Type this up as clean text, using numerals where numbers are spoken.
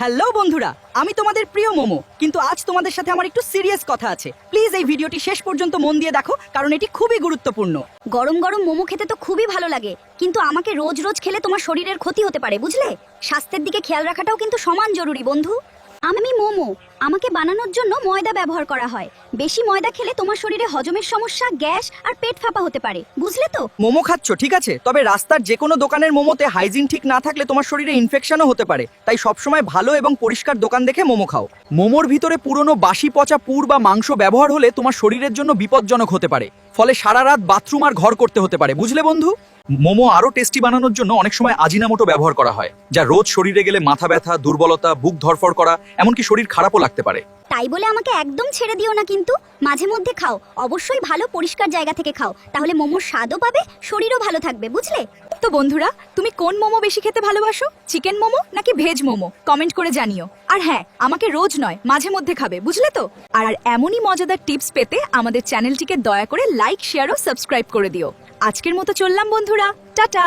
Hello বন্ধুরা, আমি তোমাদের প্রিয় মোমো। কিন্তু আজ তোমাদের সাথে আমার একটু সিরিয়াস কথা আছে। প্লিজ এই ভিডিওটি শেষ পর্যন্ত মন দিয়ে দেখো, কারণ এটি খুবই গুরুত্বপূর্ণ। গরম গরম মোমো খেতে তো খুবই ভালো লাগে, কিন্তু আমাকে রোজ রোজ খেলে তোমার শরীরের ক্ষতি হতে পারে, বুঝলে? স্বাস্থ্যের দিকে খেয়াল রাখাটাও কিন্তু সমান জরুরি বন্ধু। আমি মোমো আমাকে বানানোর জন্য ময়দা ব্যবহার করা হয়। বেশি ময়দা খেলে তোমার শরীরে হজমের সমস্যা, গ্যাস আর পেট ফাঁপা হতে পারে, বুঝলে তো? মোমো খাচ্ছ ঠিক আছে, তবে রাস্তার যে কোনো দোকানের মোমোতে হাইজিন ঠিক না থাকলে তোমার শরীরে ইনফেকশনও হতে পারে। তাই সবসময় ভালো এবং পরিষ্কার দোকান দেখে মোমো খাও। মোমোর ভিতরে পুরনো বাসি পচা পুর বা মাংস ব্যবহার হলে তোমার শরীরের জন্য বিপজ্জনক হতে পারে, ফলে সারা রাত বাথরুম আর ঘর করতে হতে পারে, বুঝলে বন্ধু? মোমো আরো টেস্টি বানানোর জন্য অনেক সময় আজিনামোটো ব্যবহার করা হয়, যা রোজ শরীরে গেলে মাথা ব্যথা, দুর্বলতা, বুক ধরফর করা, এমনকি শরীর খারাপও লাগতে পারে। তাই বলে আমাকে একদম ছেড়ে দিও না, কিন্তু মাঝে মধ্যে খাও। অবশ্যই ভালো পরিষ্কার জায়গা থেকে খাও, তাহলে মোমোর স্বাদও পাবে, শরীরও ভালো থাকবে, বুঝলে? তো বন্ধুরা, তুমি কোন মোমো বেশি খেতে ভালোবাসো? চিকেন মোমো নাকি ভেজ মোমো? কমেন্ট করে জানিও। আর হ্যাঁ, আমাকে রোজ নয়, মাঝে মধ্যে খাবে, বুঝলে তো? আর এমনই মজাদার টিপস পেতে আমাদের চ্যানেলটিকে দয়া করে লাইক, শেয়ার ও সাবস্ক্রাইব করে দিও। আজকের মতো চললাম বন্ধুরা, টাটা।